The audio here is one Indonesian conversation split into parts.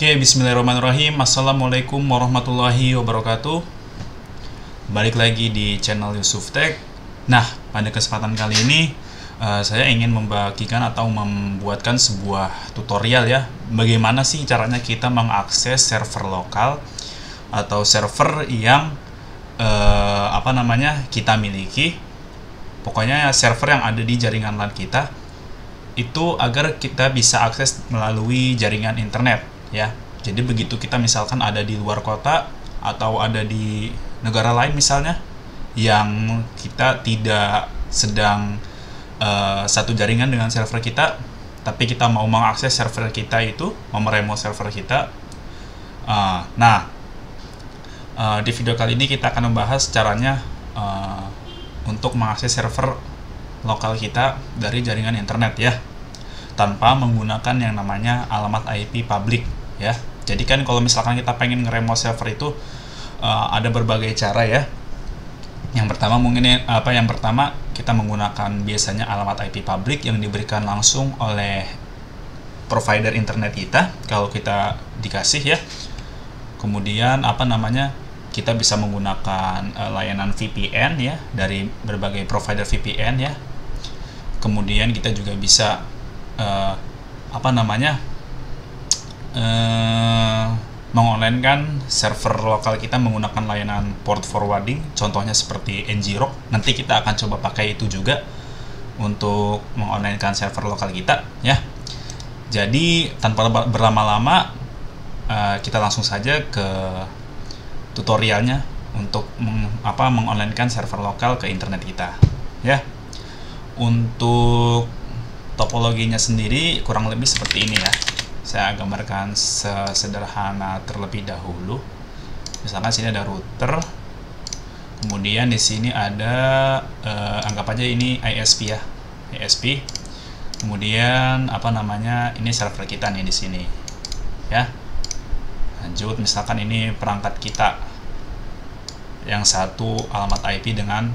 Oke, bismillahirrahmanirrahim. Assalamualaikum warahmatullahi wabarakatuh. Balik lagi di channel Yusuf Tech. Nah, pada kesempatan kali ini saya ingin membagikan atau membuatkan sebuah tutorial ya. Bagaimana sih caranya kita mengakses server lokal atau server yang kita miliki. Pokoknya server yang ada di jaringan LAN kita itu agar kita bisa akses melalui jaringan internet ya. Jadi begitu kita misalkan ada di luar kota atau ada di negara lain misalnya yang kita tidak sedang satu jaringan dengan server kita, tapi kita mau mengakses server kita itu, mau meremote server kita. Di video kali ini kita akan membahas caranya untuk mengakses server lokal kita dari jaringan internet ya, tanpa menggunakan yang namanya alamat IP public ya. Jadi kan kalau misalkan kita pengen nge-remote server itu ada berbagai cara ya. Yang pertama kita menggunakan biasanya alamat IP public yang diberikan langsung oleh provider internet kita kalau kita dikasih ya. Kemudian kita bisa menggunakan layanan VPN ya dari berbagai provider VPN ya. Kemudian kita juga bisa mengonlinekan server lokal kita menggunakan layanan port forwarding, contohnya seperti ngrok. Nanti kita akan coba pakai itu juga untuk mengonlinekan server lokal kita ya. Jadi tanpa berlama-lama kita langsung saja ke tutorialnya untuk mengonlinekan server lokal ke internet kita ya. Untuk topologinya sendiri kurang lebih seperti ini ya. Saya gambarkan sederhana terlebih dahulu. Misalkan sini ada router, kemudian di sini ada anggap aja ini ISP ya, ISP. Kemudian ini server kita nih di sini ya. Lanjut, misalkan ini perangkat kita yang satu alamat IP dengan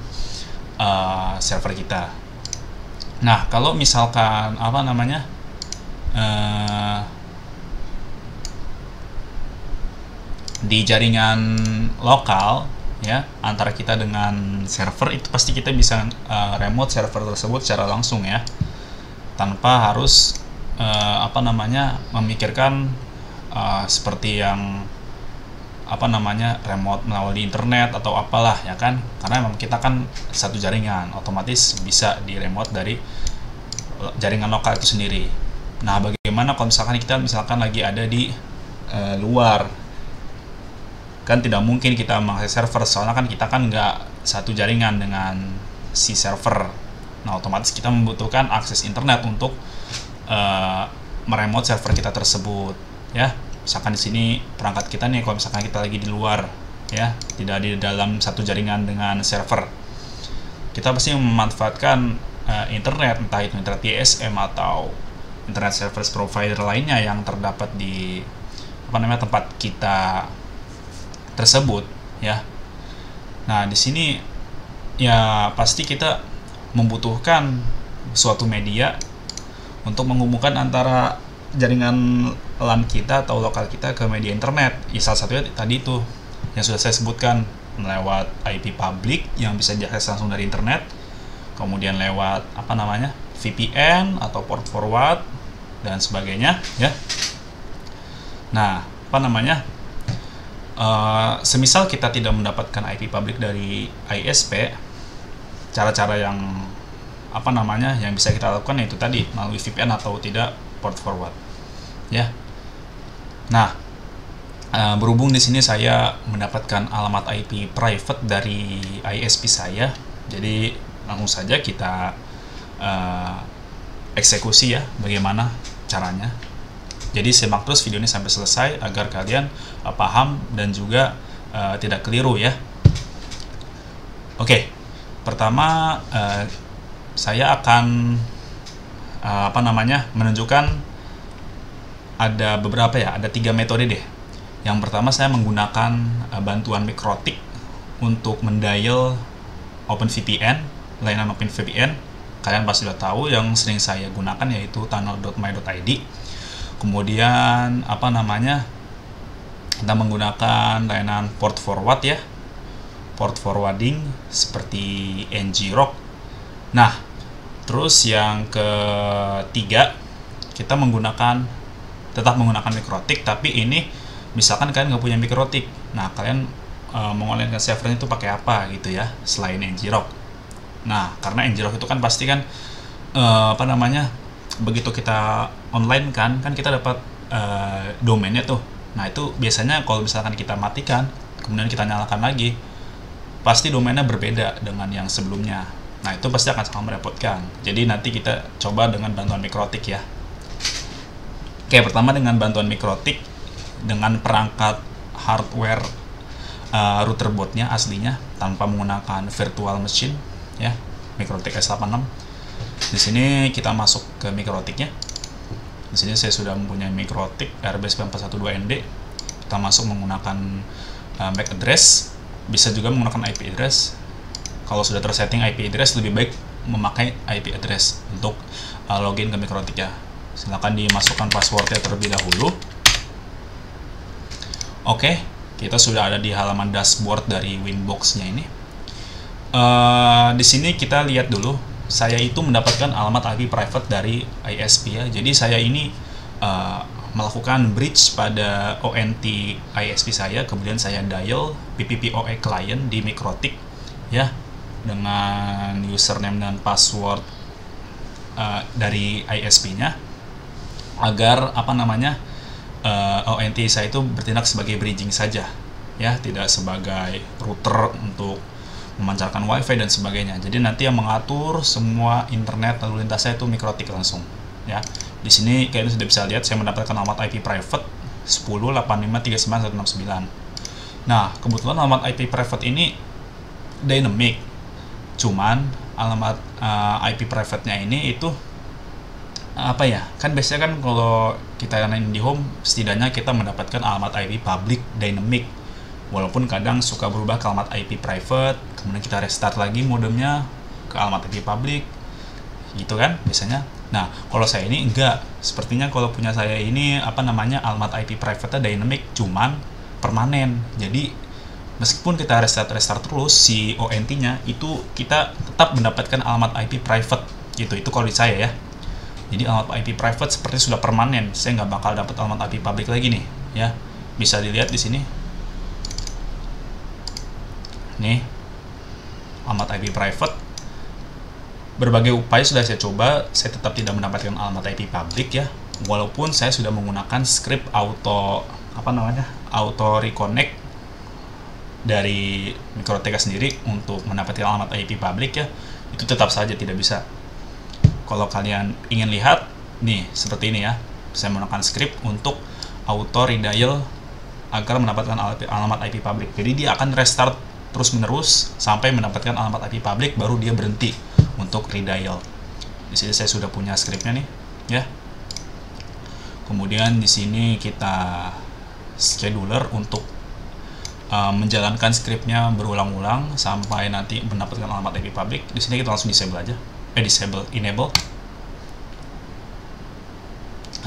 server kita. Nah, kalau misalkan di jaringan lokal ya antara kita dengan server itu pasti kita bisa remote server tersebut secara langsung ya, tanpa harus memikirkan seperti yang remote melalui internet atau apalah ya kan, karena memang kita kan satu jaringan, otomatis bisa di remote dari jaringan lokal itu sendiri. Nah, bagaimana kalau misalkan lagi ada di luar? Kan tidak mungkin kita mengakses server, soalnya kan kita kan nggak satu jaringan dengan si server. Nah, otomatis kita membutuhkan akses internet untuk meremote server kita tersebut ya. Misalkan di sini perangkat kita nih, kalau misalkan kita lagi di luar ya, tidak di dalam satu jaringan dengan server, kita pasti memanfaatkan internet, entah itu internet GSM atau internet service provider lainnya yang terdapat di tempat kita tersebut ya. Nah, di sini ya pasti kita membutuhkan suatu media untuk menghubungkan antara jaringan LAN kita atau lokal kita ke media internet. Ya, salah satunya tadi itu yang sudah saya sebutkan, lewat IP public yang bisa diakses langsung dari internet, kemudian lewat VPN atau port forward dan sebagainya ya. Nah, semisal kita tidak mendapatkan IP public dari ISP, cara-cara yang yang bisa kita lakukan yaitu tadi melalui VPN atau tidak port forward ya. Nah, berhubung di sini saya mendapatkan alamat IP private dari ISP saya, jadi langsung saja kita eksekusi ya bagaimana caranya. Jadi simak terus video ini sampai selesai agar kalian paham dan juga tidak keliru ya. Oke, pertama saya akan menunjukkan ada beberapa ya, ada 3 metode deh. Yang pertama saya menggunakan bantuan Mikrotik untuk mendial OpenVPN, layanan OpenVPN. Kalian pasti sudah tahu yang sering saya gunakan yaitu tunnel.my.id. Kemudian Kita menggunakan layanan port forward ya, port forwarding seperti ngrok. Nah, terus yang ketiga, kita tetap menggunakan MikroTik, tapi ini misalkan kalian nggak punya MikroTik. Nah, kalian mengonlinkan servernya itu pakai apa gitu ya, selain ngrok. Nah, karena ngrok itu kan pasti kan begitu kita online kan kita dapat domainnya tuh. Nah, itu biasanya kalau misalkan kita matikan kemudian kita nyalakan lagi, pasti domainnya berbeda dengan yang sebelumnya. Nah, itu pasti akan sangat merepotkan. Jadi nanti kita coba dengan bantuan MikroTik ya. Oke, pertama dengan bantuan MikroTik dengan perangkat hardware router bootnya aslinya tanpa menggunakan virtual machine ya, MikroTik S86. Di sini kita masuk ke MikroTiknya. Di sini saya sudah mempunyai MikroTik RB9412ND. Kita masuk menggunakan MAC address, bisa juga menggunakan IP address. Kalau sudah tersetting IP address, lebih baik memakai IP address untuk login ke MikroTik ya. Silakan dimasukkan passwordnya terlebih dahulu. Oke, kita sudah ada di halaman dashboard dari Winbox-nya ini. Di sini kita lihat dulu, saya itu mendapatkan alamat IP private dari ISP ya. Jadi saya ini melakukan bridge pada ONT ISP saya, kemudian saya dial PPPoE client di MikroTik ya, dengan username dan password dari ISP-nya, agar ONT saya itu bertindak sebagai bridging saja ya, tidak sebagai router untuk memancarkan wifi dan sebagainya. Jadi nanti yang mengatur semua internet lalu lintas saya itu MikroTik langsung ya. Di sini kalian sudah bisa lihat saya mendapatkan alamat IP private 10.85.39169. Nah, kebetulan alamat IP private ini dynamic, cuman alamat IP private-nya ini itu kan biasanya kan kalau kita yang di home setidaknya kita mendapatkan alamat IP public dynamic, walaupun kadang suka berubah ke alamat IP private, kemudian kita restart lagi modemnya ke alamat IP public gitu kan biasanya. Nah, kalau saya ini enggak, sepertinya kalau punya saya ini alamat IP private-nya dynamic, cuman permanen. Jadi meskipun kita restart terus si ONT-nya itu kita tetap mendapatkan alamat IP private gitu. Itu kalau di saya ya. Jadi alamat IP private seperti sudah permanen, saya nggak bakal dapat alamat IP public lagi nih ya. Bisa dilihat di sini nih, alamat IP private. Berbagai upaya sudah saya coba, saya tetap tidak mendapatkan alamat IP public ya, walaupun saya sudah menggunakan script auto reconnect dari MikroTik sendiri untuk mendapatkan alamat IP public ya, itu tetap saja tidak bisa. Kalau kalian ingin lihat nih seperti ini ya, saya menggunakan script untuk auto redial agar mendapatkan alamat IP public. Jadi dia akan restart terus menerus sampai mendapatkan alamat IP public, baru dia berhenti untuk redial. Di sini saya sudah punya scriptnya nih ya. Kemudian di sini kita scheduler untuk menjalankan scriptnya berulang-ulang sampai nanti mendapatkan alamat IP public. Di sini kita langsung disable aja, enable.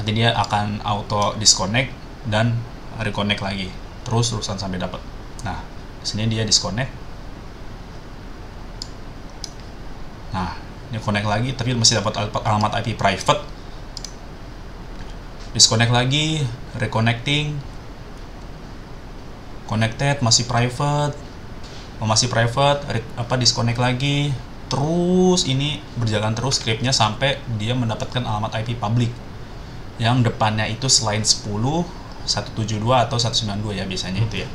Nanti dia akan auto disconnect dan reconnect lagi terusan sampai dapat. Nah, di sini dia disconnect. Nah, ini connect lagi tapi masih dapat alamat IP private. Disconnect lagi, reconnecting, connected, masih private, disconnect lagi, terus ini berjalan terus scriptnya sampai dia mendapatkan alamat IP public yang depannya itu selain 10, 172 atau 192 ya biasanya itu ya.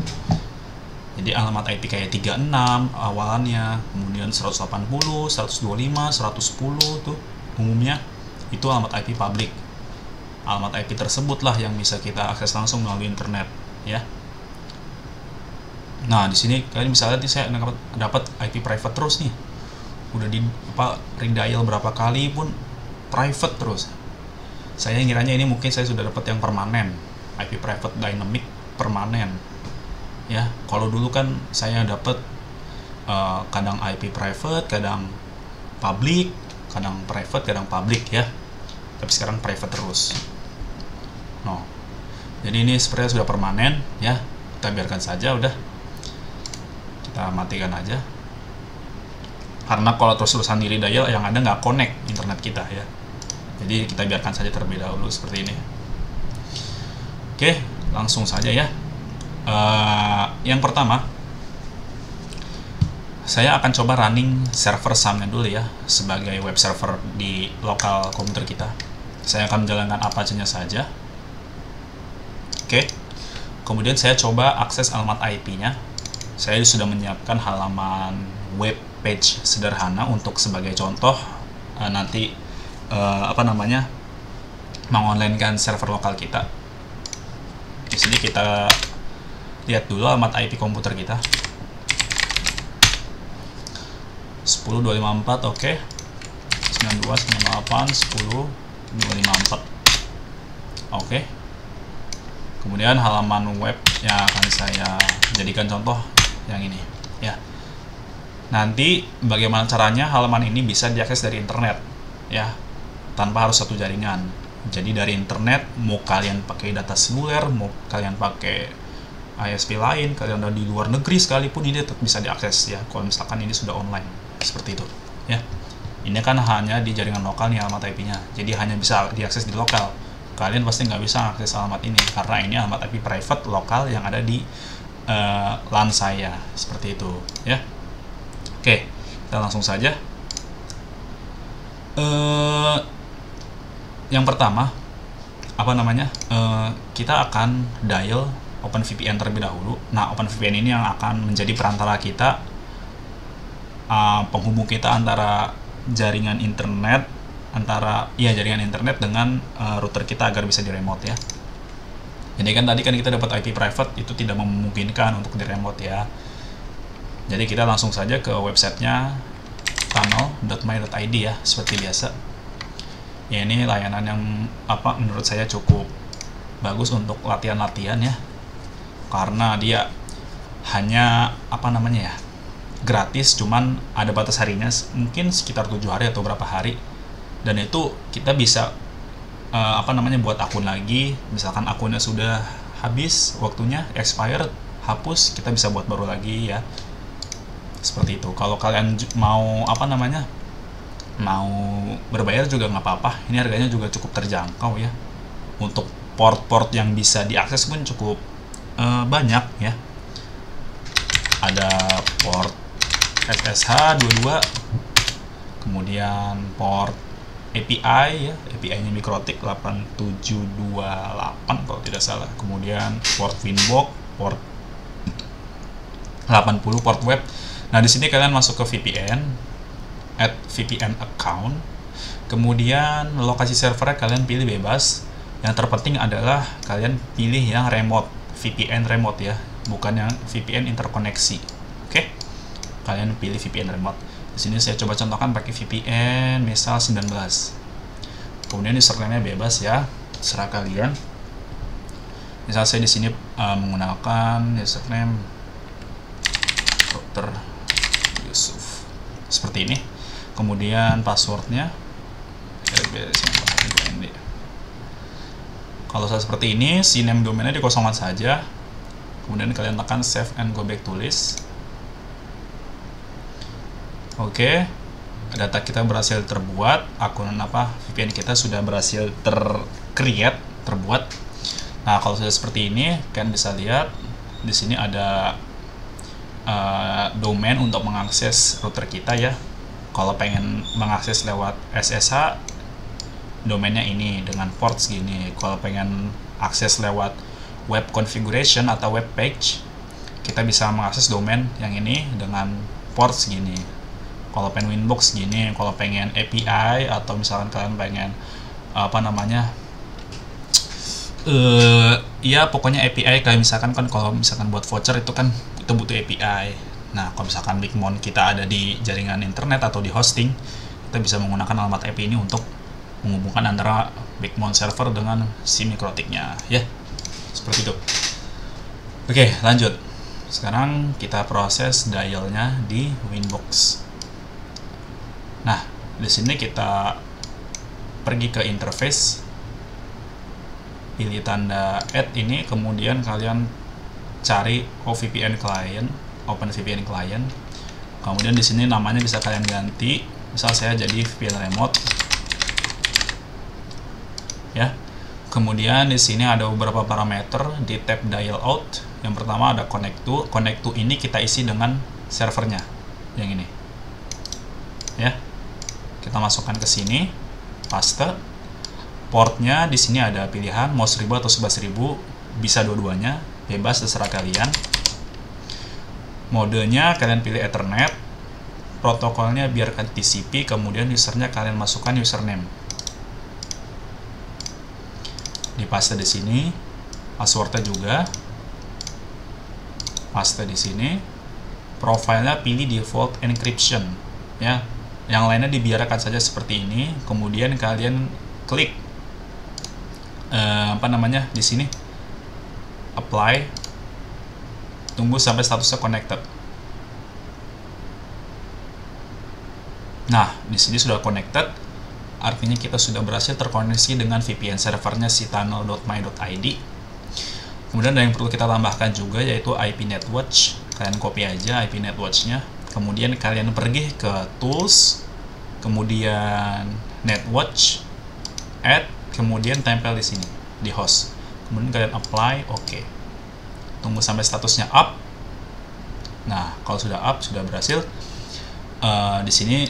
Jadi alamat IP kayak 36 awalannya, kemudian 180, 125, 110 tuh umumnya itu alamat IP public. Alamat IP tersebutlah yang bisa kita akses langsung melalui internet ya. Nah, di sini kalian bisa lihat saya dapat IP private terus nih. Udah di redial berapa kali pun private terus. Saya ngiranya ini mungkin saya sudah dapat yang permanen, IP private dynamic permanen. Ya, kalau dulu kan saya dapat kadang IP private, kadang public, kadang private, kadang public ya. Tapi sekarang private terus. No. Jadi ini sepertinya sudah permanen ya, kita biarkan saja, udah kita matikan aja, karena kalau terus-terusan di redial yang ada nggak connect internet kita ya. Jadi kita biarkan saja terlebih dahulu seperti ini. Oke, langsung saja ya. Yang pertama, saya akan coba running server SAM-nya dulu ya, sebagai web server di lokal komputer kita. Saya akan menjalankan Apache-nya saja. Oke, kemudian saya coba akses alamat IP-nya. Saya sudah menyiapkan halaman web page sederhana untuk sebagai contoh nanti mengonline-kan server lokal kita. Di sini kita lihat dulu alamat IP komputer kita. 10.254, oke. 92.98.10.254, oke. Kemudian halaman web yang akan saya jadikan contoh yang ini ya. Nanti bagaimana caranya halaman ini bisa diakses dari internet ya, tanpa harus satu jaringan. Jadi dari internet, mau kalian pakai data seluler, mau kalian pakai ISP lain, kalian ada di luar negeri sekalipun, ini tetap bisa diakses ya, kalau misalkan ini sudah online seperti itu ya. Ini kan hanya di jaringan lokal nih alamat IP-nya, jadi hanya bisa diakses di lokal. Kalian pasti nggak bisa akses alamat ini karena ini alamat IP private lokal yang ada di LAN saya, seperti itu ya. Oke, kita langsung saja. Yang pertama, kita akan dial OpenVPN terlebih dahulu. Nah, OpenVPN ini yang akan menjadi perantara kita, penghubung kita antara jaringan internet dengan router kita agar bisa di remote ya. Jadi kan tadi kita dapat IP private, itu tidak memungkinkan untuk di remote ya. Jadi kita langsung saja ke websitenya tunnel.my.id ya, seperti biasa. Ya, ini layanan yang menurut saya cukup bagus untuk latihan-latihan ya, karena dia hanya gratis, cuman ada batas harinya, mungkin sekitar 7 hari atau berapa hari, dan itu kita bisa buat akun lagi. Misalkan akunnya sudah habis waktunya, expired, hapus, kita bisa buat baru lagi ya, seperti itu. Kalau kalian mau mau berbayar juga nggak apa-apa, ini harganya juga cukup terjangkau ya. Untuk port-port yang bisa diakses pun cukup banyak ya. Ada port SSH 22, kemudian port API ya, API-nya MikroTik 8728 kalau tidak salah, kemudian port Winbox, port 80, port web. Nah, di sini kalian masuk ke VPN, add VPN account, kemudian lokasi servernya kalian pilih bebas. Yang terpenting adalah kalian pilih yang remote, VPN remote ya, bukan yang VPN interkoneksi. Oke, kalian pilih VPN remote. Di sini saya coba contohkan pakai VPN misal 19. Kemudian username-nya bebas ya, serah kalian. Misal saya di sini menggunakan username Dr. Yusuf seperti ini. Kemudian passwordnya kalau saya seperti ini, si name domainnya dikosongkan saja. Kemudian kalian tekan save and go back to list. Oke, data kita berhasil terbuat, akun VPN kita sudah berhasil terbuat. Nah, kalau sudah seperti ini, kalian bisa lihat di sini ada domain untuk mengakses router kita ya. Kalau pengen mengakses lewat SSH, domainnya ini dengan port segini. Kalau pengen akses lewat web configuration atau web page, kita bisa mengakses domain yang ini dengan port segini. Kalau pengen Winbox gini, kalau pengen API atau misalkan kalian pengen ya pokoknya API, kayak misalkan kalau misalkan buat voucher itu kan kita butuh API. Nah, kalau misalkan Bigmon kita ada di jaringan internet atau di hosting, kita bisa menggunakan alamat IP ini untuk menghubungkan antara Bigmon server dengan si MikroTiknya ya, seperti itu. Oke, lanjut. Sekarang kita proses dialnya di Winbox. Nah, di sini kita pergi ke interface. pilih tanda add ini, kemudian kalian cari VPN client, open VPN client. Kemudian di sini namanya bisa kalian ganti, misal saya jadi VPN remote ya. Kemudian di sini ada beberapa parameter di tab dial out. Yang pertama ada connect to ini kita isi dengan servernya yang ini ya. Kita masukkan ke sini, paste. Portnya di sini ada pilihan mau 1000 atau 11.000, bisa dua-duanya, bebas terserah kalian. Modenya kalian pilih Ethernet, protokolnya biarkan TCP, kemudian usernya kalian masukkan username. Dipaste di sini, passwordnya juga paste di sini. Profilnya pilih default encryption ya. Yang lainnya dibiarkan saja seperti ini. Kemudian kalian klik di sini apply, tunggu sampai statusnya connected. Nah, di sini sudah connected, artinya kita sudah berhasil terkoneksi dengan VPN servernya si tunnel.my.id. Kemudian ada yang perlu kita tambahkan juga, yaitu IP Netwatch. Kalian copy aja IP Netwatch-nya, kemudian kalian pergi ke tools, kemudian Netwatch, add, kemudian tempel di sini di host, kemudian kalian apply, oke. Tunggu sampai statusnya up. Nah, kalau sudah up, sudah berhasil. Di sini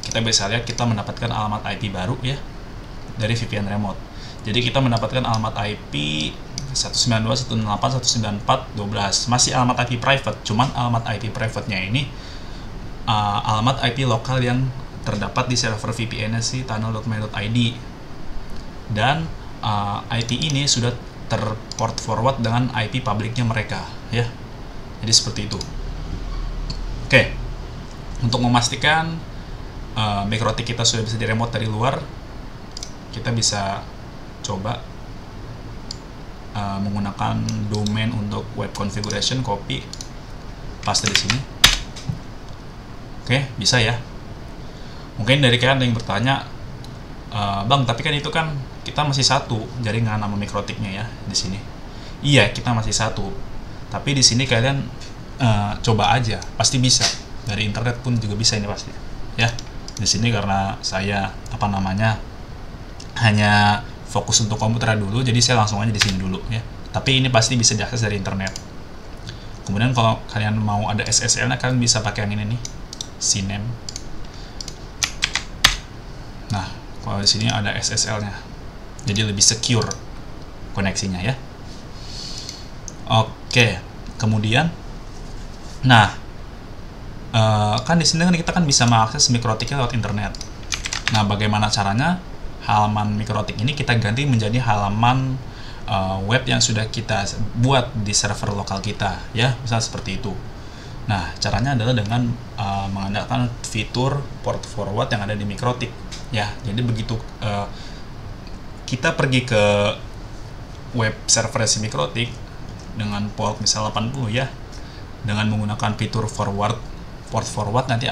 kita bisa lihat kita mendapatkan alamat IP baru ya dari VPN remote. Jadi kita mendapatkan alamat IP 192.168.194.12, masih alamat IP private, cuman alamat IP private-nya ini alamat IP lokal yang terdapat di server VPN-nya si tunnel.my.id. Dan IP ini sudah terport forward dengan IP publiknya mereka ya. Jadi seperti itu. Oke. Untuk memastikan Mikrotik kita sudah bisa diremote dari luar, kita bisa coba menggunakan domain untuk web configuration, copy, paste di sini. Oke, bisa ya. Mungkin dari kalian ada yang bertanya, Bang, tapi kan itu kan kita masih satu jaringan nama Mikrotiknya ya di sini. Iya, kita masih satu. Tapi di sini kalian coba aja, pasti bisa. Dari internet pun juga bisa ini pasti. Ya, di sini karena saya hanya fokus untuk komputer dulu, jadi saya langsung aja di sini dulu ya. Tapi ini pasti bisa diakses dari internet. Kemudian kalau kalian mau ada SSL-nya, kalian bisa pakai yang ini nih, Sinem. Nah, kalau di sini ada SSL-nya, jadi lebih secure koneksinya ya. Oke, kemudian, nah, kan di sini kan kita kan bisa mengakses Mikrotiknya lewat internet. Nah, bagaimana caranya? Halaman Mikrotik ini kita ganti menjadi halaman web yang sudah kita buat di server lokal kita ya, misal seperti itu. Nah, caranya adalah dengan mengandalkan fitur port forward yang ada di Mikrotik ya. Jadi begitu kita pergi ke web server si Mikrotik dengan port misal 80 ya, dengan menggunakan fitur port forward nanti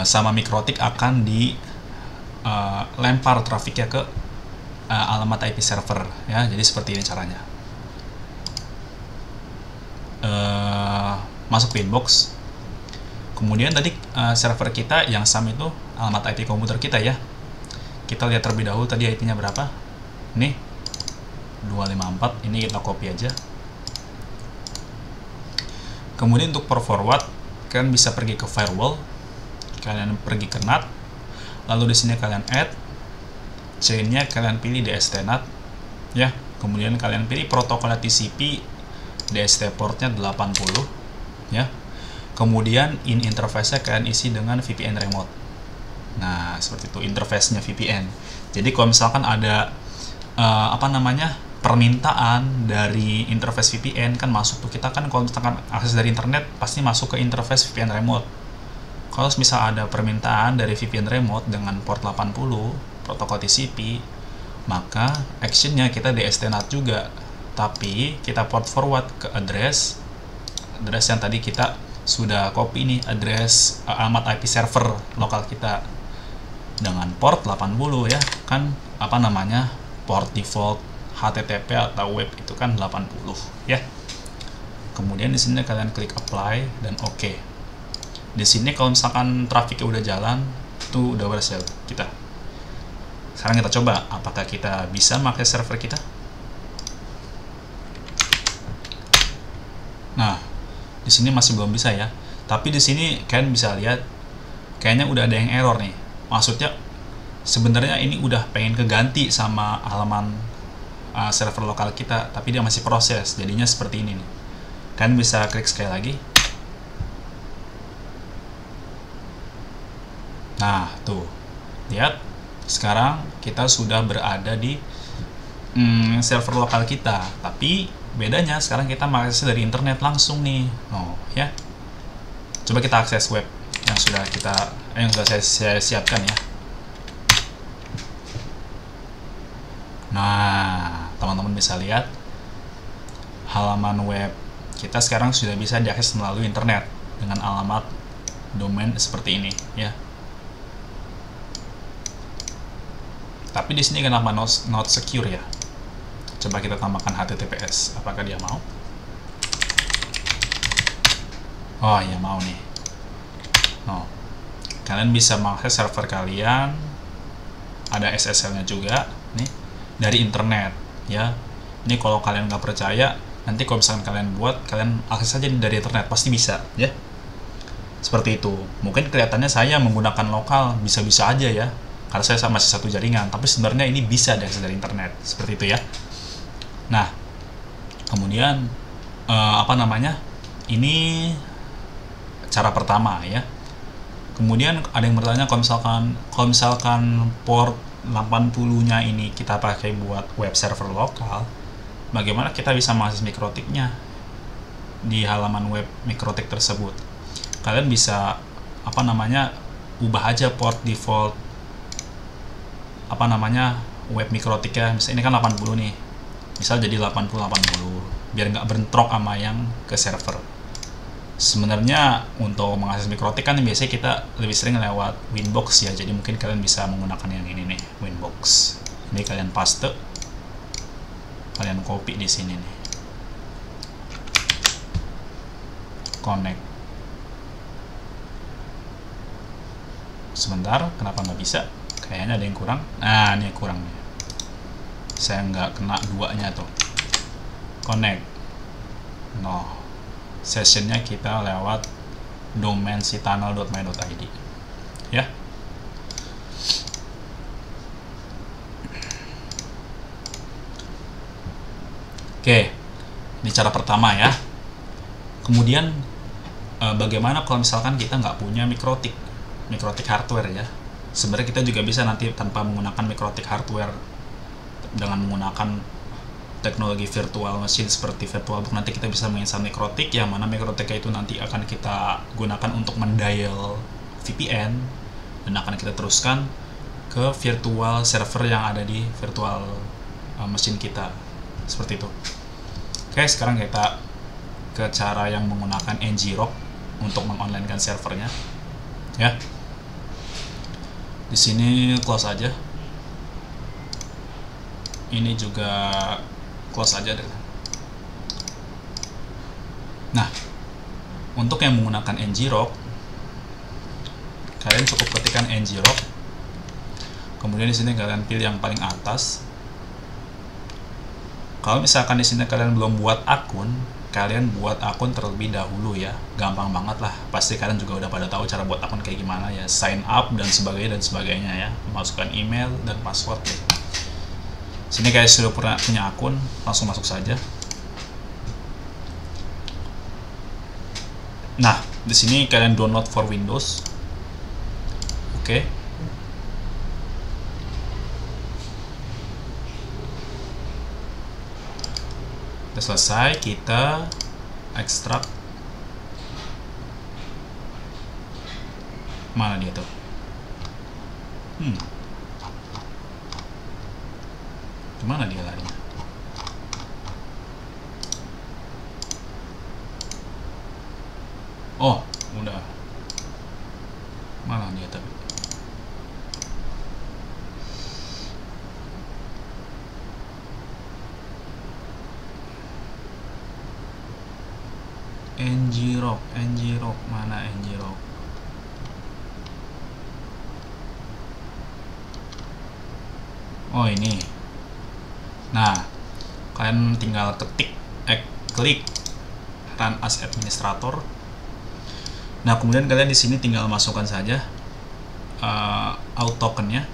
sama Mikrotik akan dilempar trafiknya ke alamat IP server ya. Jadi seperti ini caranya. Masuk ke inbox, kemudian tadi server kita yang SAM itu alamat IP komputer kita ya. Kita lihat terlebih dahulu tadi IP-nya berapa. Nih 254, ini kita copy aja. Kemudian untuk port forward, kalian bisa pergi ke firewall, kalian pergi ke NAT, lalu di sini kalian add, chain-nya kalian pilih DST-NAT, ya. Kemudian kalian pilih protokolnya TCP, DST portnya 80, ya. Kemudian in interface-nya kalian isi dengan VPN remote. Nah, seperti itu interface-nya VPN. Jadi kalau misalkan ada permintaan dari interface VPN kan masuk tuh, kita kan kalau misalkan akses dari internet pasti masuk ke interface VPN remote. Kalau misal ada permintaan dari VPN remote dengan port 80 protokol TCP, maka actionnya kita DST-NAT juga, tapi kita port forward ke address yang tadi kita sudah copy nih address alamat IP server lokal kita dengan port 80 ya kan, apa namanya, port default HTTP atau web itu kan 80 ya. Kemudian di sini kalian klik apply dan oke. Di sini kalau misalkan trafiknya udah jalan, itu udah berhasil kita. Sekarang kita coba apakah kita bisa pakai server kita. Nah, di sini masih belum bisa ya. Tapi di sini kalian bisa lihat kayaknya udah ada yang error nih. Maksudnya sebenarnya ini udah pengen keganti sama halaman server lokal kita, tapi dia masih proses. Jadinya seperti ini nih. Kalian bisa klik sekali lagi. Nah, tuh. Lihat, sekarang kita sudah berada di server lokal kita. Tapi bedanya sekarang kita mengakses dari internet langsung nih. Oh, ya. Coba kita akses web yang sudah saya siapkan ya. Nah, teman-teman bisa lihat halaman web kita sekarang sudah bisa diakses melalui internet dengan alamat domain seperti ini ya. Tapi di sini kenapa not secure ya? Coba kita tambahkan HTTPS. Apakah dia mau? Oh ya, mau nih. Oh. Kalian bisa mengakses server kalian, ada SSL-nya juga nih dari internet ya. Ini kalau kalian nggak percaya, nanti kalau misalkan kalian buat, kalian akses aja dari internet, pasti bisa ya. Seperti itu. Mungkin kelihatannya saya menggunakan lokal, bisa-bisa aja ya, karena saya masih satu jaringan, tapi sebenarnya ini bisa diakses dari internet, seperti itu ya. Nah, kemudian apa namanya, ini cara pertama ya. Kemudian ada yang bertanya, kalau misalkan port 80-nya ini kita pakai buat web server lokal, bagaimana kita bisa mengakses mikrotiknya di halaman web mikrotik tersebut? Kalian bisa apa namanya, ubah aja port default apa namanya web mikrotik ya. Misalnya ini kan 80 nih, misal jadi 80 biar nggak bentrok sama yang ke server. Sebenarnya untuk mengakses mikrotik kan biasanya kita lebih sering lewat Winbox ya, jadi mungkin kalian bisa menggunakan yang ini nih, Winbox. Ini kalian paste, kalian copy di sini nih, connect. Sebentar, kenapa nggak bisa? Kayaknya ada yang kurang. Nah, ini yang kurang nih, saya nggak kena duanya tuh. Connect. No, sessionnya kita lewat domain ctanel.my.id ya. Oke, ini cara pertama ya. Kemudian bagaimana kalau misalkan kita nggak punya mikrotik hardware ya? Sebenarnya kita juga bisa nanti tanpa menggunakan mikrotik hardware, dengan menggunakan teknologi virtual machine seperti VirtualBox, nanti kita bisa menginstal mikrotik, yang mana mikrotiknya itu nanti akan kita gunakan untuk mendial VPN dan akan kita teruskan ke virtual server yang ada di virtual machine kita, seperti itu. Oke, sekarang kita ke cara yang menggunakan ngrok untuk mengonlinekan servernya ya. Di sini close aja, ini juga close aja deh. Nah, untuk yang menggunakan ngrok, kalian cukup ketikkan ngrok, kemudian di sini kalian pilih yang paling atas. Kalau misalkan di sini kalian belum buat akun, kalian buat akun terlebih dahulu ya, gampang banget lah. Pasti kalian juga udah pada tahu cara buat akun kayak gimana ya, sign up dan sebagainya ya, masukkan email dan password ya. Sini guys, sudah pernah punya akun, langsung masuk saja. Nah, di sini kalian download for Windows. Oke. Udah selesai, kita ekstrak. Mana dia tuh? Gimana dia larinya? Oh, ngrok mana ngrok? Oh ini. Nah, kalian tinggal klik run as administrator. Nah, kemudian kalian di sini tinggal masukkan saja auth tokennya.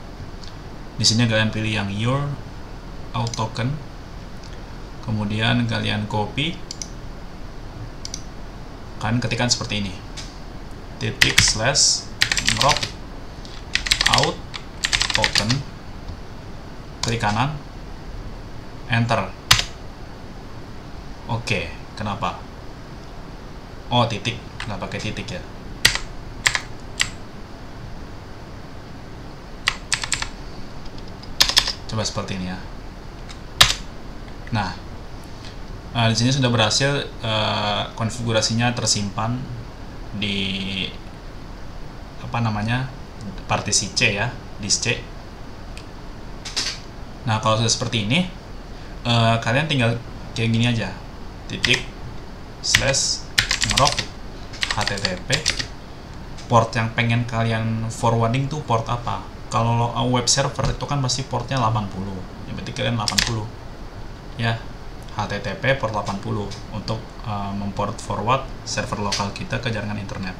Di sini kalian pilih yang your auth token. Kemudian kalian copy. Kalian ketikkan seperti ini. /ngrok auth token. Klik kanan. Enter. Oke, kenapa? Oh, titik. Nggak pakai titik ya. Coba seperti ini ya. Nah, di sini sudah berhasil konfigurasinya tersimpan di partisi C ya, disk C. Nah, kalau sudah seperti ini, kalian tinggal kayak gini aja, /ngrok http. Port yang pengen kalian forwarding tuh port apa? Kalau web server itu kan pasti portnya 80, ya berarti kalian 80 ya, http port 80 untuk memport forward server lokal kita ke jaringan internet.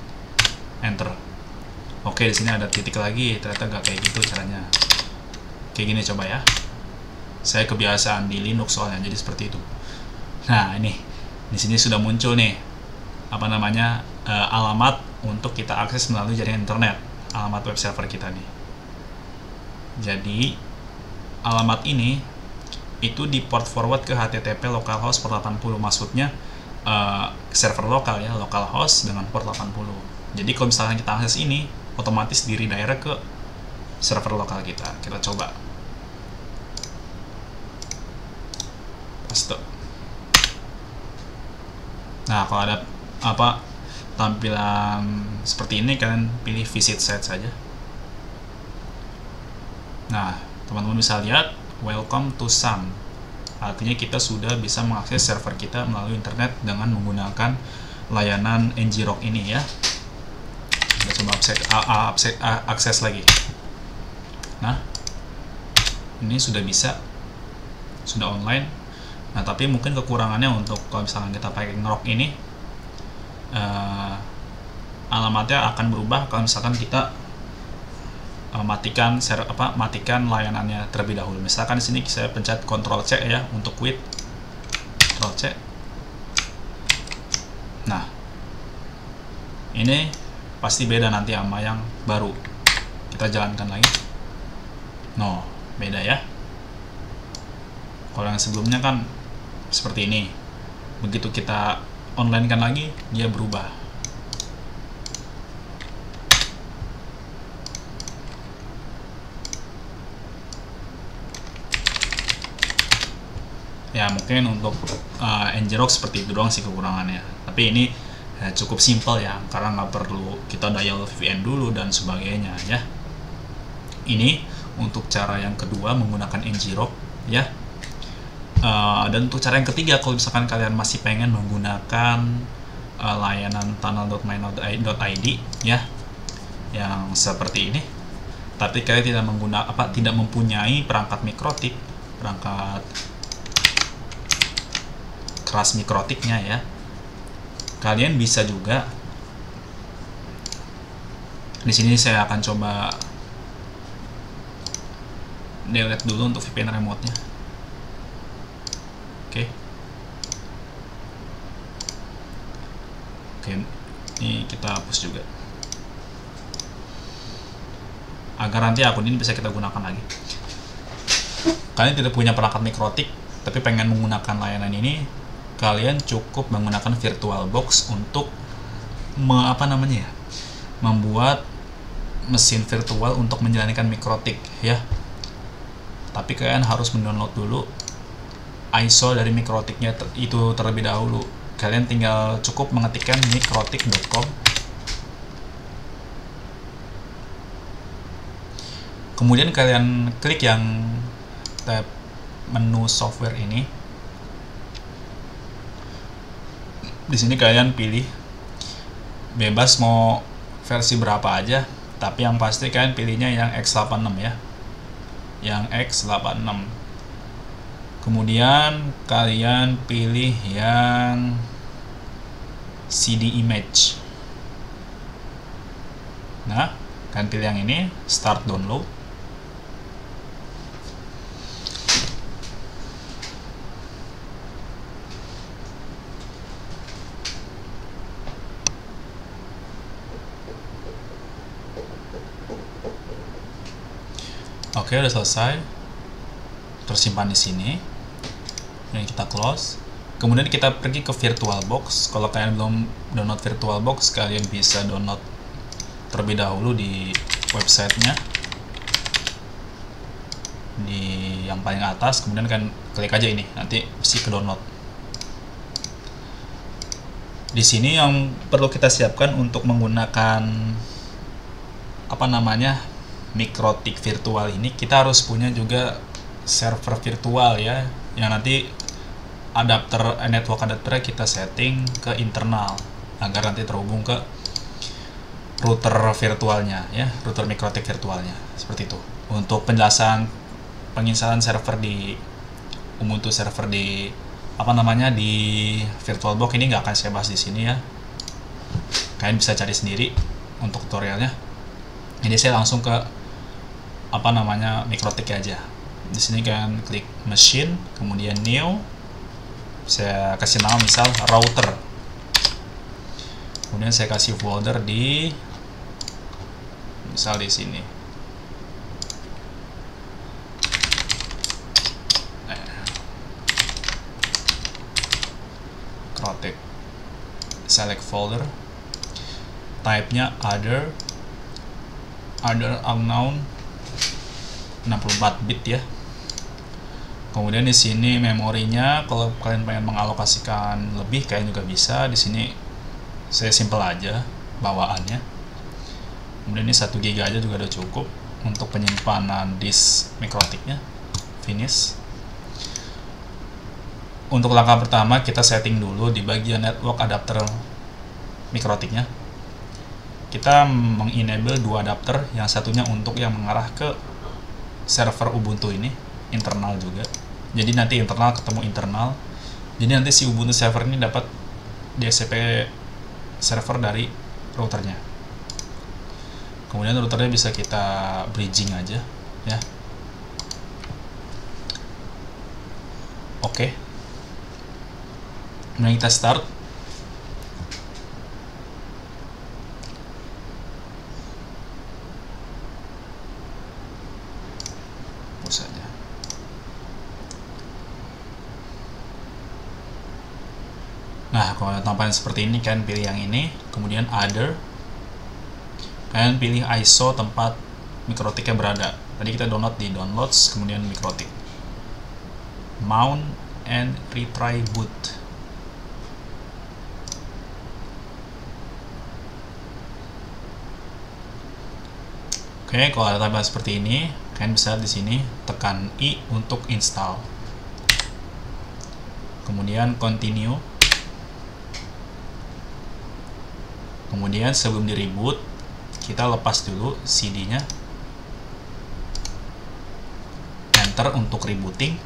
Enter. Oke, di sini ada titik lagi, ternyata nggak kayak gitu caranya. Kayak gini coba ya. Saya kebiasaan di Linux soalnya, jadi seperti itu. Nah, ini di sini sudah muncul nih alamat untuk kita akses melalui jaringan internet, alamat web server kita nih. Jadi alamat ini itu di port forward ke HTTP localhost port 80, maksudnya server lokal ya, localhost dengan port 80. Jadi kalau misalnya kita akses ini, otomatis di redirect ke server lokal kita. Kita coba. Paste. Nah, kalau ada tampilan seperti ini, kalian pilih visit site saja. Nah, teman-teman bisa lihat welcome to SAM. Artinya kita sudah bisa mengakses server kita melalui internet dengan menggunakan layanan ngrok ini ya. Kita coba akses lagi. Nah, ini sudah bisa, sudah online. Nah, tapi mungkin kekurangannya untuk kalau misalkan kita pakai ngrok ini, alamatnya akan berubah kalau misalkan kita matikan layanannya terlebih dahulu. Misalkan di sini saya pencet Ctrl C ya untuk quit. Ctrl C. Nah, ini pasti beda nanti sama yang baru. Kita jalankan lagi. No, beda ya. Kalau yang sebelumnya kan seperti ini. Begitu kita online kan lagi, dia berubah. Ya, mungkin untuk ngrok seperti itu doang sih kekurangannya. Tapi ini cukup simpel ya, karena nggak perlu kita dial VPN dulu dan sebagainya ya. Ini untuk cara yang kedua menggunakan ngrok ya. Dan untuk cara yang ketiga, kalau misalkan kalian masih pengen menggunakan layanan tunnel.my.id ya, yang seperti ini, tapi kalian tidak mempunyai perangkat mikrotik, perangkat keras mikrotiknya ya, kalian bisa juga di sini. Saya akan coba delete dulu untuk VPN remote-nya. Oke, ini kita hapus juga agar nanti akun ini bisa kita gunakan lagi. Kalian tidak punya perangkat mikrotik tapi pengen menggunakan layanan ini, kalian cukup menggunakan VirtualBox untuk membuat mesin virtual untuk menjalankan mikrotik ya. Tapi kalian harus mendownload dulu ISO dari mikrotiknya itu terlebih dahulu. Kalian tinggal cukup mengetikkan mikrotik.com, kemudian kalian klik yang tab menu software ini. Di sini kalian pilih bebas mau versi berapa aja, tapi yang pasti kalian pilihnya yang x86 ya, yang x86. Kemudian kalian pilih yang CD image. Nah, kalian pilih yang ini, start download. Oke, udah selesai, tersimpan di sini. Dan kita close. Kemudian kita pergi ke VirtualBox. Kalau kalian belum download VirtualBox, kalian bisa download terlebih dahulu di websitenya, di yang paling atas. Kemudian kan klik aja ini, nanti pasti ke download. Di sini yang perlu kita siapkan untuk menggunakan MikroTik virtual ini, kita harus punya juga server virtual ya, yang nanti network adapter kita setting ke internal agar nanti terhubung ke router virtualnya ya, router MikroTik virtualnya, seperti itu. Untuk penjelasan penginstalan server di Ubuntu server di di VirtualBox ini nggak akan saya bahas di sini ya, kalian bisa cari sendiri untuk tutorialnya. Ini saya langsung ke MikroTik aja. Di sini kalian klik machine, kemudian new, saya kasih nama misal router, kemudian saya kasih folder di misal di sini. MikroTik, select folder, type-nya other unknown 64 bit ya. Kemudian di sini memorinya, kalau kalian pengen mengalokasikan lebih, kalian juga bisa. Di sini saya simple aja bawaannya. Kemudian ini 1 GB aja juga udah cukup untuk penyimpanan disk MikroTiknya. Finish. Untuk langkah pertama kita setting dulu di bagian network adapter MikroTiknya. Kita mengenable 2 adapter, yang satunya untuk yang mengarah ke server Ubuntu ini, internal juga. Jadi nanti internal ketemu internal. Jadi nanti si Ubuntu server ini dapat DHCP server dari routernya. Kemudian routernya bisa kita bridging aja ya. Oke. Kemudian kita start. Saja. Nah, kalau tampilan seperti ini, kalian pilih yang ini, kemudian other, kalian pilih ISO tempat MikroTiknya berada. Tadi kita download di downloads, kemudian MikroTik, mount and retry boot. Oke, kalau ada tampilan seperti ini, kalian bisa di sini tekan I untuk install. Kemudian continue. Kemudian sebelum di reboot, kita lepas dulu CD-nya. Enter untuk rebooting.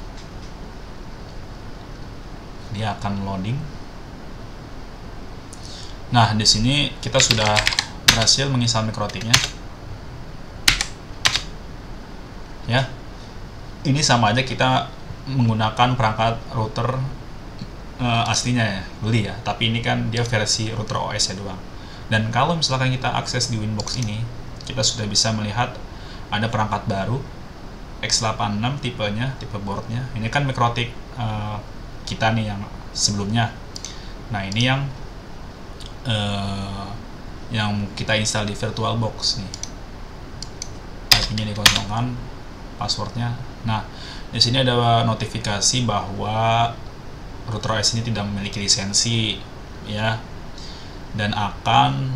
Dia akan loading. Nah, di sini kita sudah berhasil menginstal MikroTiknya. Ya, ini sama aja kita menggunakan perangkat router aslinya ya, beli ya, tapi ini kan dia versi router OS nya doang. Dan kalau misalkan kita akses di Winbox ini, kita sudah bisa melihat ada perangkat baru x86 tipenya, tipe boardnya. Ini kan MikroTik kita nih yang sebelumnya. Nah, ini yang kita install di VirtualBox nih. IP-nya dikosongkan, passwordnya. Nah, di sini ada notifikasi bahwa router OS ini tidak memiliki lisensi ya, dan akan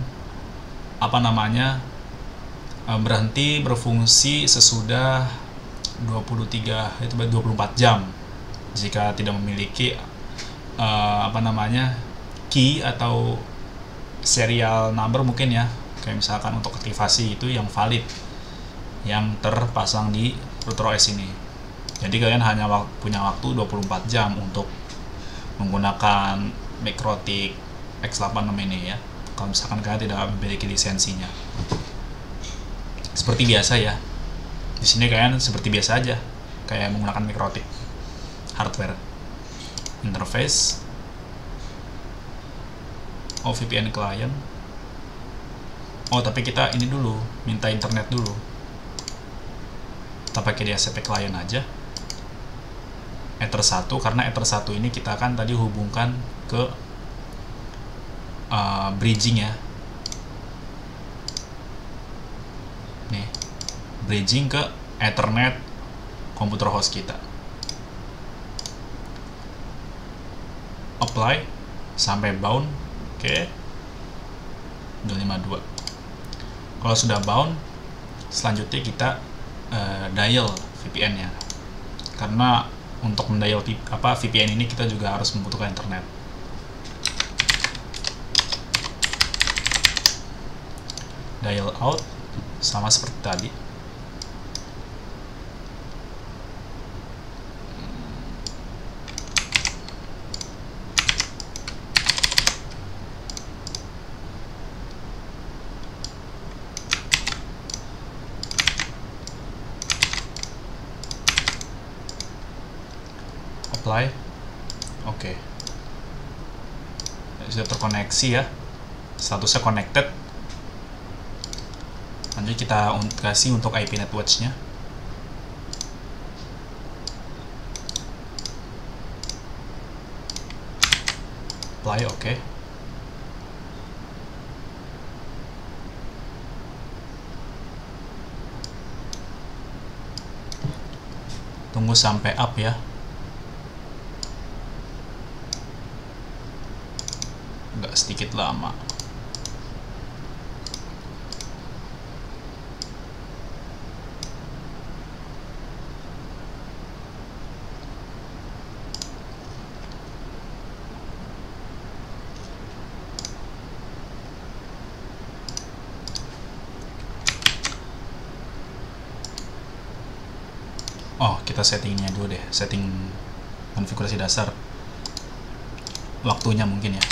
berhenti berfungsi sesudah 24 jam jika tidak memiliki key atau serial number mungkin ya, kayak misalkan untuk aktivasi itu yang valid yang terpasang di router OS ini. Jadi kalian hanya punya waktu 24 jam untuk menggunakan MikroTik X86 ini ya, kalau misalkan kalian tidak memiliki lisensinya. Seperti biasa ya, di sini kalian seperti biasa aja kayak menggunakan MikroTik hardware. Interface, VPN client. Tapi kita ini dulu minta internet dulu, kita pakai DHCP client aja, Ether 1, karena Ether 1 ini kita kan tadi hubungkan ke bridging ya, nih bridging ke Ethernet komputer host kita. Apply sampai bound. Oke. 252. Kalau sudah bound, selanjutnya kita dial VPN-nya. Karena untuk mendial VPN ini kita juga harus membutuhkan internet. Dial out sama seperti tadi. Apply. Oke. Sudah terkoneksi ya, statusnya connected. Lanjut kita kasih untuk IP networks-nya. Apply. Oke. Tunggu sampai up ya. Agak sedikit lama. Kita settingnya dulu deh, setting konfigurasi dasar. Waktunya mungkin ya.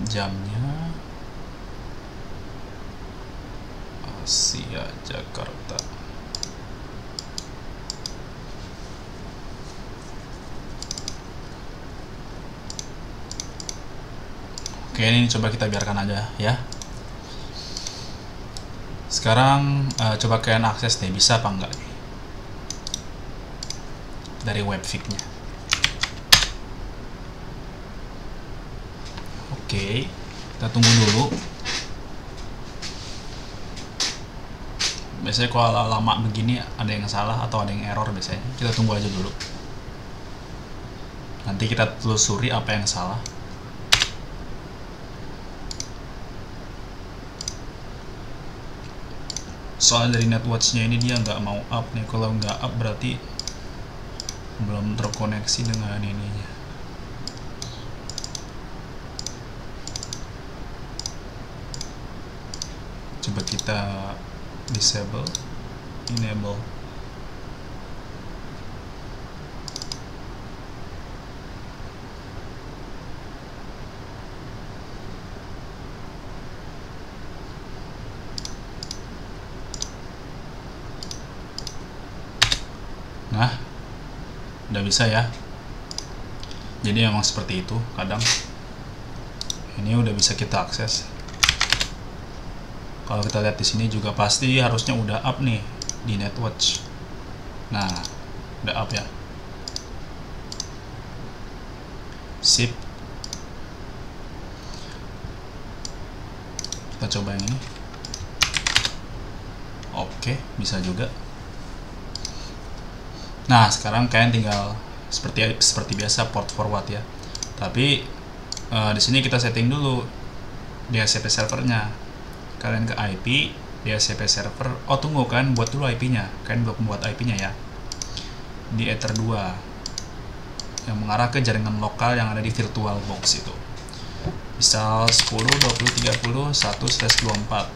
Jamnya Asia Jakarta. Oke, ini coba kita biarkan aja ya. Sekarang coba kalian akses deh, bisa apa enggak nih dari webfig-nya. Oke, kita tunggu dulu. Biasanya kalau lama begini ada yang salah atau ada yang error biasanya. Kita tunggu aja dulu. Nanti kita telusuri apa yang salah. Soalnya dari netwatch-nya ini dia nggak mau up nih. Kalau nggak up berarti belum terkoneksi dengan ininya. Coba kita disable, enable. Nah, udah bisa ya. Jadi memang seperti itu kadang. Ini udah bisa kita akses. Kalau kita lihat di sini juga pasti harusnya udah up nih di netwatch. Nah, udah up ya. Sip. Kita coba yang ini. Oke, bisa juga. Nah, sekarang kalian tinggal seperti biasa port forward ya. Tapi di sini kita setting dulu DHCP servernya. Kalian ke IP DHCP server. Oh tunggu, kan buat dulu IP-nya, kan belum buat IP-nya ya. Di Ether 2 yang mengarah ke jaringan lokal yang ada di virtual box itu. Misal 10 20 30 1/24.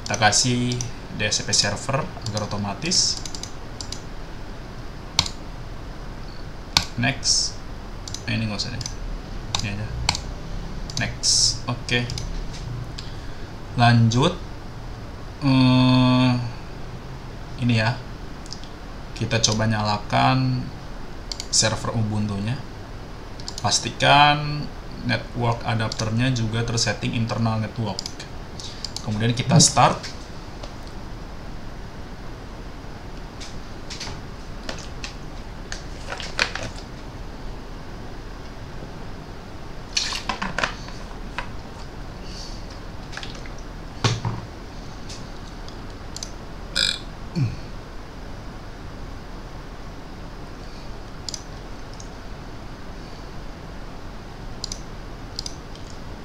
Kita kasih DHCP server agar otomatis. Next. Ini nggak usah deh. Ini aja. Next. Oke. Lanjut. Ini ya. Kita coba nyalakan server Ubuntu-nya. Pastikan network adapternya juga tersetting internal network. Kemudian kita start.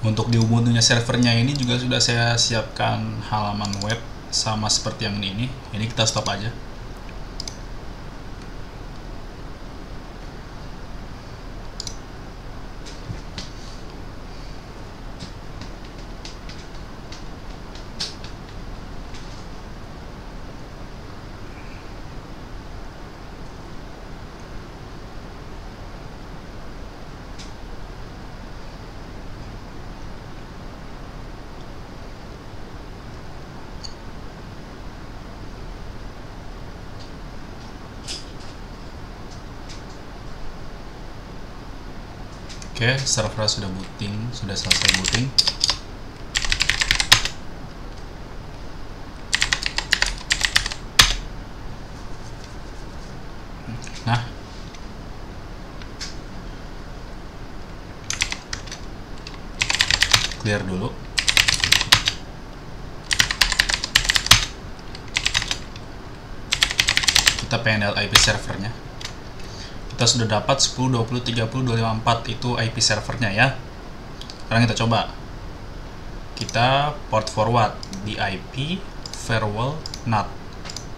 Untuk di Ubuntu-nya servernya ini juga sudah saya siapkan halaman web sama seperti yang ini. Ini kita stop aja. Oke, server sudah booting, sudah selesai booting. Nah, clear dulu. Kita PNL IP servernya. Kita sudah dapat 10 20 30 254 itu IP servernya ya. Sekarang kita coba. Kita port forward di IP firewall NAT.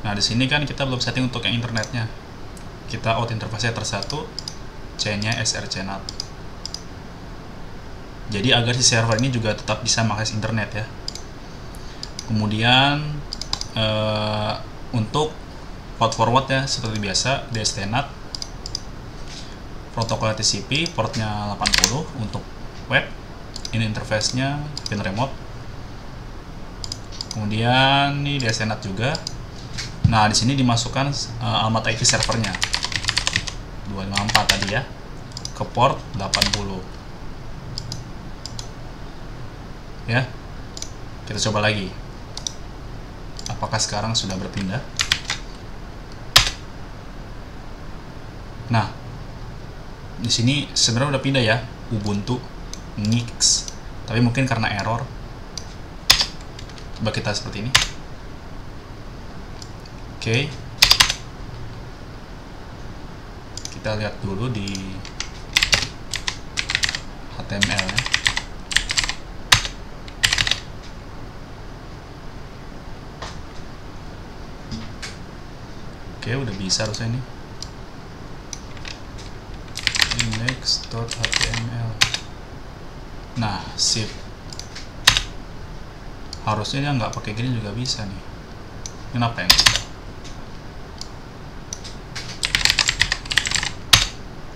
Nah, di sini kan kita belum setting untuk yang internetnya. Kita out interface tersatu, C-nya SRC NAT. Jadi agar si server ini juga tetap bisa mengakses internet ya. Kemudian untuk port forward ya seperti biasa DST-NAT. Protokol TCP portnya 80 untuk web. Ini interface-nya pin remote. Kemudian ini DSNet juga. Nah, di sini dimasukkan alamat IP servernya 254 tadi ya ke port 80. Ya. Kita coba lagi. Apakah sekarang sudah berpindah? Nah, di sini sebenarnya udah pindah ya, Ubuntu Nix, tapi mungkin karena error. Coba kita seperti ini. Oke. Kita lihat dulu di HTML -nya. Oke, udah bisa harusnya ini. Index.html. Nah, sip. Harusnya nggak pakai gini juga bisa nih. Kenapa ya?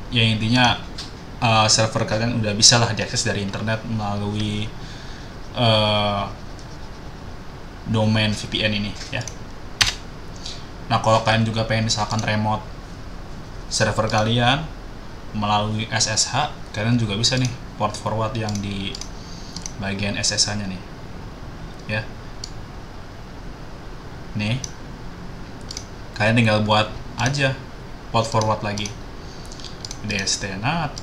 Ya intinya server kalian udah bisa lah diakses dari internet melalui domain VPN ini ya. Nah, kalau kalian juga pengen misalkan remote server kalian melalui SSH, kalian juga bisa nih port forward yang di bagian SSH-nya nih. Ya. Nih. Kalian tinggal buat aja port forward lagi. DST-NAT.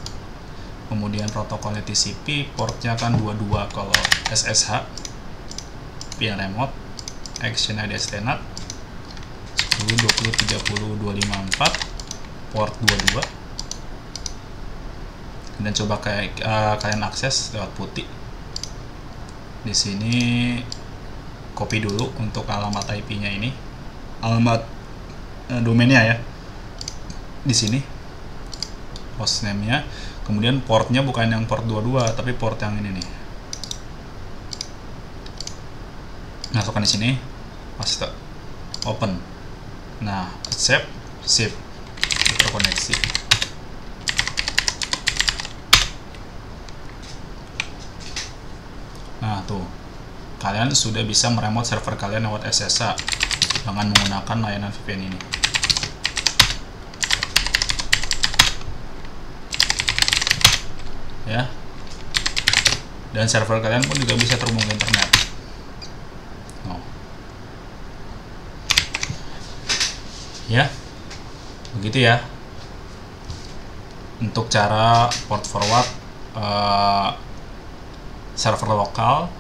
Kemudian protokolnya TCP, portnya kan 22 kalau SSH. Pin remote, action DST-NAT 10 20 30 254 port 22. Dan coba kayak kalian akses lewat putih. Di sini copy dulu untuk alamat IP-nya ini, alamat domainnya ya. Di sini hostname-nya, kemudian portnya bukan yang port 22 tapi port yang ini nih. Masukkan di sini, paste, open. Nah, accept, save, terkoneksi. Nah, tuh. Kalian sudah bisa meremote server kalian lewat SSH dengan menggunakan layanan VPN ini. Ya. Dan server kalian pun juga bisa terhubung ke internet. Oh. Ya. Begitu ya. Untuk cara port forward server lokal,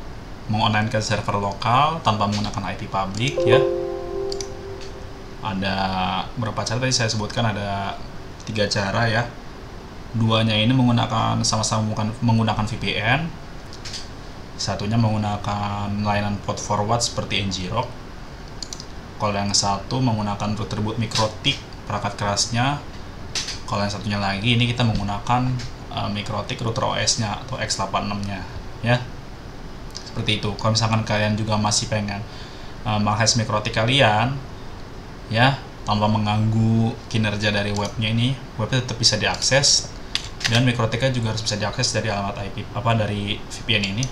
mengonline ke server lokal tanpa menggunakan IP public ya. Ada berapa cara tadi saya sebutkan, ada 3 cara ya. Duanya ini menggunakan sama-sama menggunakan VPN. Satunya menggunakan layanan port forward seperti ngrok. Kalau yang satu menggunakan router boot MikroTik perangkat kerasnya. Kalau yang satunya lagi ini kita menggunakan MikroTik router OS-nya atau X86-nya ya. Seperti itu. Kalau misalkan kalian juga masih pengen mengakses MikroTik kalian ya tanpa mengganggu kinerja dari webnya, ini webnya tetap bisa diakses, dan MikroTiknya juga harus bisa diakses dari alamat IP dari VPN ini.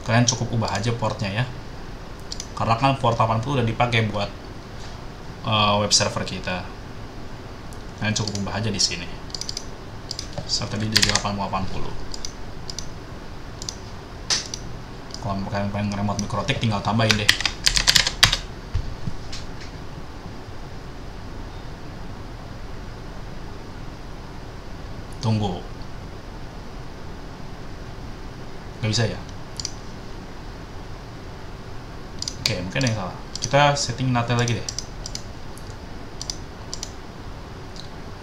Kalian cukup ubah aja portnya ya, karena kan port 80 udah dipakai buat web server kita. Kalian cukup ubah aja di sini. Tadi jadi 8080. Kalau kalian pengen nge-remote MikroTik tinggal tambahin deh. Tunggu. Nggak bisa ya? Oke, mungkin ada yang salah. Kita setting NAT lagi deh.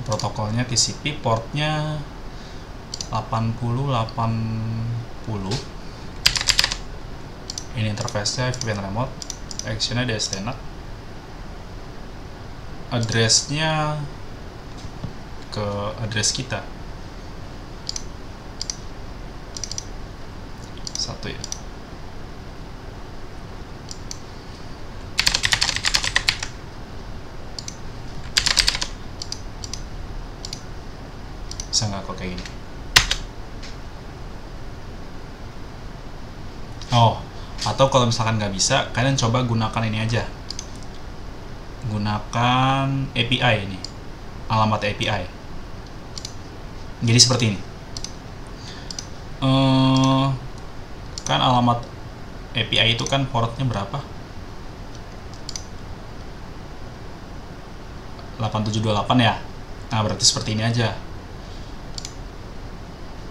Protokolnya TCP, portnya 8080. Ini interface-nya VPN remote, action-nya DSTNet, address-nya ke address kita. Satu ya. Bisa nggak kok kayak gini? Oh, atau kalau misalkan nggak bisa, kalian coba gunakan ini aja. Gunakan API ini, alamat API. Jadi seperti ini. Kan alamat API itu kan portnya berapa? 8728 ya. Nah, berarti seperti ini aja.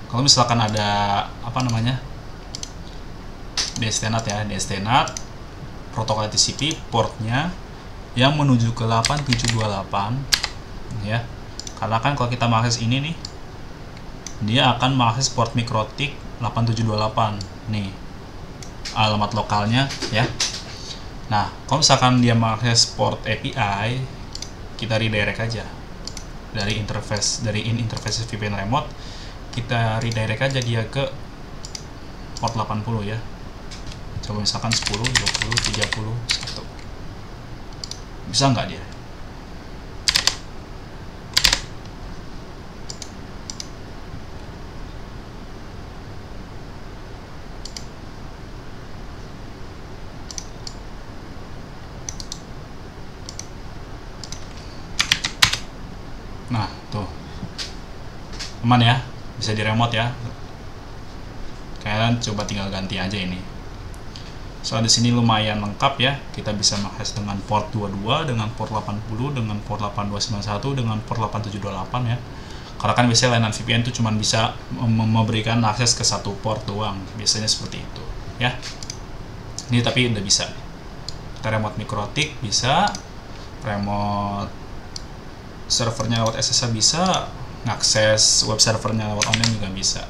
Kalau misalkan ada apa namanya? DSTNet ya, DSTNet protokol TCP portnya yang menuju ke 8728 ya. Karena kan kalau kita mengakses ini nih, dia akan mengakses port MikroTik 8728 nih, alamat lokalnya ya. Nah, kalau misalkan dia mengakses port API, kita redirect aja dari interface, dari interface VPN remote, kita redirect aja dia ke port 80 ya. Coba misalkan 10, 20, 30, 1. Bisa nggak dia? Nah, tuh. Aman ya? Bisa di remote ya. Kalian coba tinggal ganti aja ini. Soal di sini lumayan lengkap ya. Kita bisa mengakses dengan port 22, dengan port 80, dengan port 8291, dengan port 8728 ya. Karena kan biasanya layanan VPN itu cuma bisa memberikan akses ke satu port doang. Biasanya seperti itu ya. Ini tapi udah bisa. Kita remote MikroTik bisa, remote servernya lewat SSH bisa, ngakses web servernya lewat online juga bisa.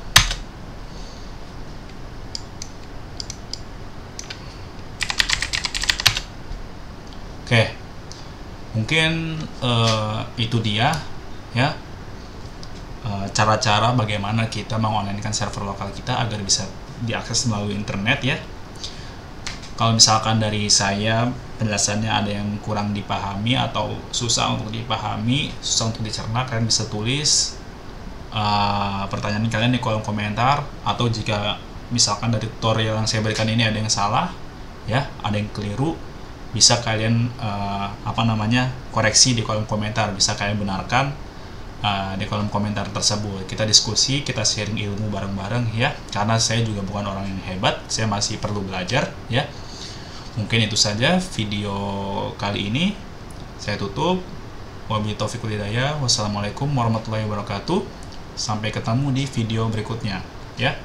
Oke, mungkin itu dia ya, cara-cara bagaimana kita mengonlinekan server lokal kita agar bisa diakses melalui internet ya. Kalau misalkan dari saya penjelasannya ada yang kurang dipahami atau susah untuk dipahami, susah untuk dicerna, kalian bisa tulis pertanyaan kalian di kolom komentar, atau jika misalkan dari tutorial yang saya berikan ini ada yang salah ya, ada yang keliru, bisa kalian koreksi di kolom komentar, bisa kalian benarkan di kolom komentar tersebut. Kita diskusi, kita sharing ilmu bareng-bareng ya, karena saya juga bukan orang yang hebat, saya masih perlu belajar ya. Mungkin itu saja video kali ini, saya tutup. Wabillahi taufiq wal hidayah. Wassalamualaikum warahmatullahi wabarakatuh. Sampai ketemu di video berikutnya ya.